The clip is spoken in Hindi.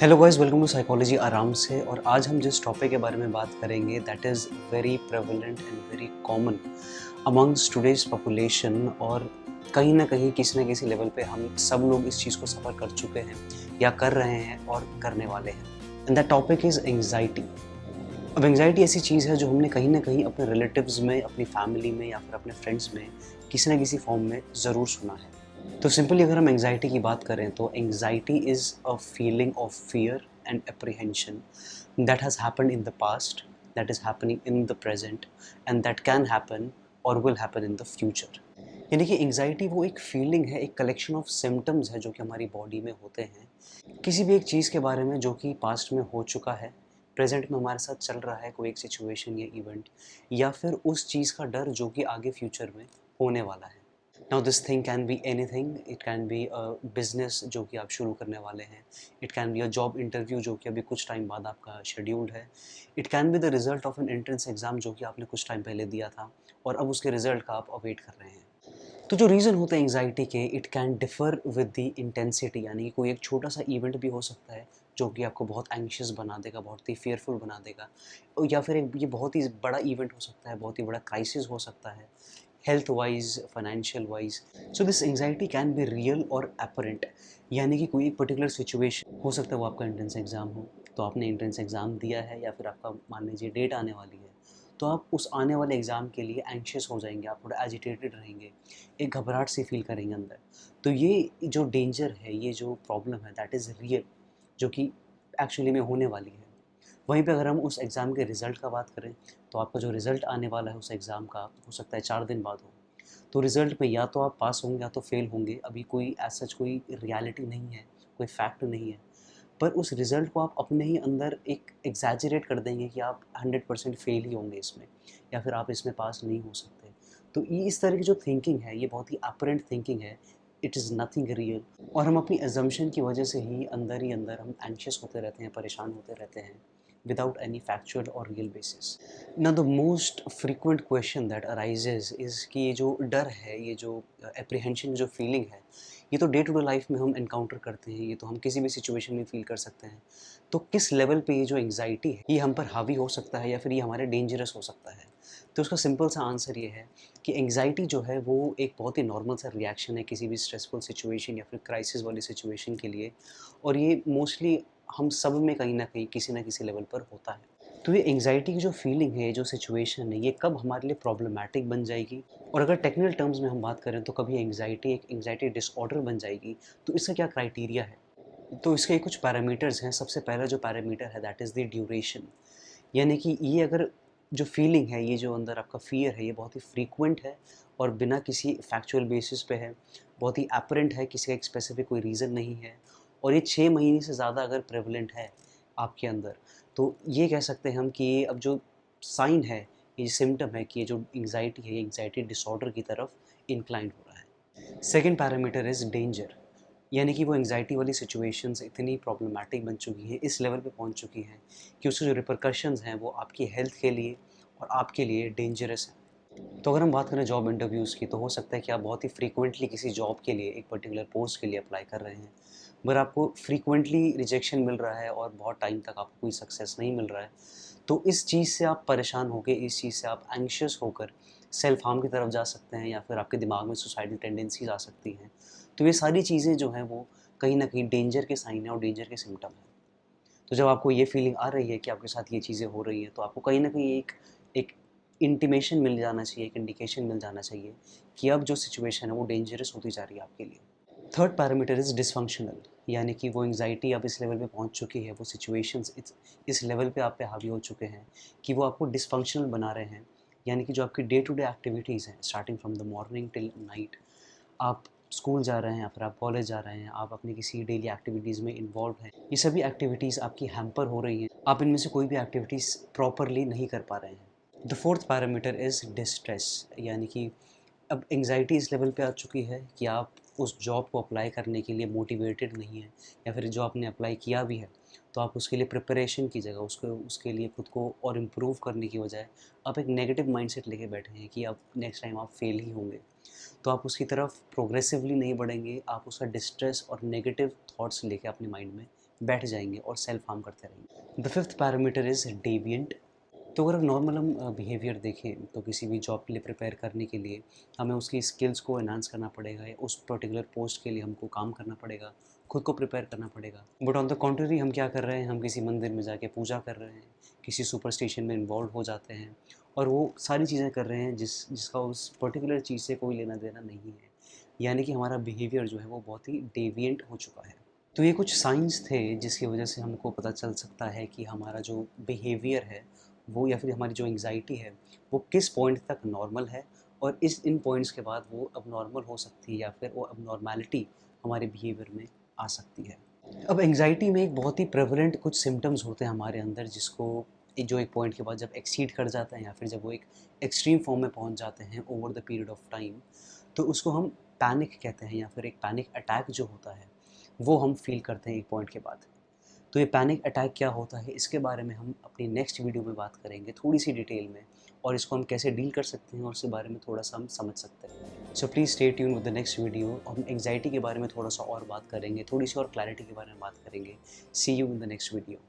Hello guys, welcome to psychology आराम से। और आज हम जिस टॉपिक के बारे में बात करेंगे that is very prevalent and very common amongst today's population. और कहीं ना कहीं किसी न किसी लेवल पे हम सब लोग इस चीज़ को सफ़र कर चुके हैं या कर रहे हैं और करने वाले हैं। And that topic is anxiety. अब एंग्जाइटी ऐसी चीज़ है जो हमने कहीं ना कहीं अपने रिलेटिव्स में, अपनी फैमिली में या फिर अपने फ्रेंड्स में किसी न किसी फॉर्म में ज़रूर सुना है। तो सिंपली अगर हम एंग्जाइटी की बात करें तो anxiety is a feeling of fear and apprehension that has happened in the past, that is happening in the present, and that can happen or will happen in the future। यानी कि एंग्जाइटी वो एक फीलिंग है, एक कलेक्शन ऑफ सिम्टम्स है जो कि हमारी बॉडी में होते हैं किसी भी एक चीज़ के बारे में जो कि पास्ट में हो चुका है, प्रेजेंट में हमारे साथ चल रहा है कोई एक सिचुएशन या इवेंट, या फिर उस चीज़ का डर जो कि आगे फ्यूचर में होने वाला है। Now this thing can be anything. It can be a business जो कि आप शुरू करने वाले हैं। It can be a job interview जो कि अभी कुछ टाइम बाद आपका शेड्यूल्ड है। It can be the result of N entrance exam जो कि आपने कुछ टाइम पहले दिया था और अब उसके रिजल्ट का आप अवेट कर रहे हैं। तो जो रीज़न होते हैं एंग्जाइटी के, it can differ with the intensity. यानी कि कोई एक छोटा सा इवेंट भी हो सकता है जो कि आपको बहुत एंग्शियस बना देगा, बहुत ही फियरफुल बना देगा। या फिर एक ये बहुत ही बड़ा इवेंट हो सकता है, बहुत ही बड़ा क्राइसिस हो सकता है, health wise, financial wise. So this anxiety can be real और अपरेंट। यानी कि कोई एक पर्टिकुलर सिचुएशन हो सकता है, वो आपका एंट्रेंस एग्ज़ाम हो, तो आपने एंट्रेंस एग्ज़ाम दिया है या फिर आपका मान लीजिए डेट आने वाली है, तो आप उस आने वाले एग्ज़ाम के लिए एंग्शियस हो जाएंगे, आप थोड़ा एजिटेटेड रहेंगे, एक घबराहट सी फील करेंगे अंदर। तो ये जो डेंजर है, ये जो प्रॉब्लम है दैट इज़ रियल, जो कि एक्चुअली में होने वाली है। वहीं पे अगर हम उस एग्ज़ाम के रिज़ल्ट का बात करें तो आपका जो रिज़ल्ट आने वाला है उस एग्ज़ाम का, हो सकता है 4 दिन बाद हो। तो रिज़ल्ट में या तो आप पास होंगे या तो फेल होंगे। अभी कोई एज सच कोई रियलिटी नहीं है, कोई फैक्ट नहीं है। पर उस रिज़ल्ट को आप अपने ही अंदर एक एग्जैजरेट कर देंगे कि आप 100% फेल ही होंगे इसमें, या फिर आप इसमें पास नहीं हो सकते। तो ये इस तरह की जो थिंकिंग है ये बहुत ही अपरेंट थिंकिंग है। It is nothing real. और हम अपनी एजम्पशन की वजह से ही अंदर हम एंशियस होते रहते हैं, परेशान होते रहते हैं without any factual or real basis। Now the most frequent question that arises is कि ये जो डर है, ये जो apprehension, जो feeling है, ये तो डे टू डे लाइफ में हम एनकाउंटर करते हैं, ये तो हम किसी भी सिचुएशन में फील कर सकते हैं। तो किस लेवल पे ये जो एंग्जाइटी है ये हम पर हावी हो सकता है या फिर ये हमारे डेंजरस हो सकता है? तो उसका सिंपल सा आंसर ये है कि एंग्जाइटी जो है वो एक बहुत ही नॉर्मल सा रिएक्शन है किसी भी स्ट्रेसफुल सिचुएशन या फिर क्राइसिस वाली सिचुएशन के लिए। और ये मोस्टली हम सब में कहीं न कहीं किसी न किसी लेवल पर होता है। तो ये एंग्जायटी की जो फीलिंग है, ये जो सिचुएशन है, ये कब हमारे लिए प्रॉब्लमैटिक बन जाएगी, और अगर टेक्निकल टर्म्स में हम बात करें तो कभी एंग्जायटी एक एंग्जायटी डिसऑर्डर बन जाएगी, तो इसका क्या क्राइटेरिया है? तो इसके कुछ पैरामीटर्स हैं। सबसे पहला जो पैरामीटर है दैट इज़ द ड्यूरेशन। यानी कि ये अगर जो फीलिंग है, ये जो अंदर आपका फ़ियर है, ये बहुत ही फ्रीक्वेंट है और बिना किसी फैक्चुअल बेसिस पे है, बहुत ही एपरेंट है, किसी का एक स्पेसिफिक कोई रीज़न नहीं है, और ये 6 महीने से ज़्यादा अगर प्रेवलेंट है आपके अंदर, तो ये कह सकते हैं हम कि ये अब जो साइन है, ये सिम्पटम है कि ये जो एंग्जायटी है, ये एंग्जायटी डिसऑर्डर की तरफ इंक्लाइंड हो रहा है। Second parameter is danger. यानी कि वो एंग्जायटी वाली सिचुएशंस इतनी प्रॉब्लमैटिक बन चुकी हैं, इस लेवल पे पहुंच चुकी हैं कि उसके जो रिपरकशंस हैं वो आपकी हेल्थ के लिए और आपके लिए डेंजरस हैं। तो अगर हम बात करें जॉब इंटरव्यूज़ की, तो हो सकता है कि आप बहुत ही फ्रीक्वेंटली किसी जॉब के लिए, एक पर्टिकुलर पोस्ट के लिए अप्लाई कर रहे हैं, मगर आपको फ्रीक्वेंटली रिजेक्शन मिल रहा है और बहुत टाइम तक आपको कोई सक्सेस नहीं मिल रहा है। तो इस चीज़ से आप परेशान होकर, इस चीज़ से आप एंग्शियस होकर सेल्फ हार्म की तरफ जा सकते हैं, या फिर आपके दिमाग में सुसाइडल टेंडेंसीज आ सकती हैं। तो ये सारी चीज़ें जो हैं वो कहीं न कहीं डेंजर के साइन है और डेंजर के सिम्पटम हैं। तो जब आपको ये फीलिंग आ रही है कि आपके साथ ये चीज़ें हो रही हैं, तो आपको कहीं न कहीं एक एक इंटिमेशन मिल जाना चाहिए, एक इंडिकेशन मिल जाना चाहिए कि अब जो सिचुएशन है वो डेंजरस होती जा रही है आपके लिए। Third parameter is dysfunctional. यानी कि वो एंग्जायटी अब इस लेवल पे पहुंच चुकी है, वो सिचुएशंस इस लेवल पे आप पे हावी हो चुके हैं कि वो आपको डिसफंक्शनल बना रहे हैं। यानी कि जो आपकी डे टू डे एक्टिविटीज़ हैं, starting from the morning till night, आप स्कूल जा रहे हैं या फिर आप कॉलेज जा रहे हैं, आप अपनी किसी डेली एक्टिविटीज़ में इन्वॉल्व हैं, ये सभी एक्टिविटीज़ आपकी हैम्पर हो रही हैं, आप इनमें से कोई भी एक्टिविटीज़ प्रॉपरली नहीं कर पा रहे हैं। The fourth parameter is distress. यानी कि अब एंग्जायटी इस लेवल पे आ चुकी है कि आप उस जॉब को अप्लाई करने के लिए मोटिवेटेड नहीं हैं, या फिर जो आपने अप्लाई किया भी है तो आप उसके लिए प्रिपरेशन की जगह, उसको उसके लिए खुद को और इम्प्रूव करने की बजाय आप एक नेगेटिव माइंडसेट लेके बैठे हैं कि अब नेक्स्ट टाइम आप फेल ही होंगे। तो आप उसकी तरफ प्रोग्रेसिवली नहीं बढ़ेंगे, आप उसका डिस्ट्रेस और नेगेटिव थॉट्स लेके अपने माइंड में बैठ जाएंगे और सेल्फ हार्म करते रहेंगे। The fifth parameter is deviant. तो अगर नॉर्मल हम बिहेवियर देखें तो किसी भी जॉब के लिए प्रिपेयर करने के लिए हमें उसकी स्किल्स को एनहांस करना पड़ेगा या उस पर्टिकुलर पोस्ट के लिए हमको काम करना पड़ेगा, खुद को प्रिपेयर करना पड़ेगा। बट ऑन द कॉन्ट्री हम क्या कर रहे हैं, हम किसी मंदिर में जाके पूजा कर रहे हैं, किसी सुपरस्टिशन में इन्वॉल्व हो जाते हैं और वो सारी चीज़ें कर रहे हैं जिसका उस पर्टिकुलर चीज़ से कोई लेना देना नहीं है। यानी कि हमारा बिहेवियर जो है वो बहुत ही डेविएंट हो चुका है। तो ये कुछ साइंस थे जिसकी वजह से हमको पता चल सकता है कि हमारा जो बिहेवियर है वो या फिर हमारी जो एंग्जाइटी है वो किस पॉइंट तक नॉर्मल है और इन पॉइंट्स के बाद वो अब नॉर्मल हो सकती है या फिर वो अब नॉर्मैलिटी हमारे बिहेवियर में आ सकती है। अब एंग्जाइटी में एक बहुत ही प्रेवलेंट कुछ सिम्टम्स होते हैं हमारे अंदर जिसको जो एक पॉइंट के बाद जब एक्सीड कर जाते हैं या फिर जब वो एक एक्सट्रीम फॉर्म में पहुंच जाते हैं over the period of time, तो उसको हम पैनिक कहते हैं या फिर एक पैनिक अटैक जो होता है वो हम फील करते हैं एक पॉइंट के बाद। तो ये पैनिक अटैक क्या होता है इसके बारे में हम अपनी नेक्स्ट वीडियो में बात करेंगे थोड़ी सी डिटेल में, और इसको हम कैसे डील कर सकते हैं और उसके बारे में थोड़ा सा हम समझ सकते हैं। So please stay tune with the next video. हम एंग्जाइटी के बारे में थोड़ा सा और बात करेंगे, थोड़ी सी और क्लैरिटी के बारे में बात करेंगे। See you in the next video.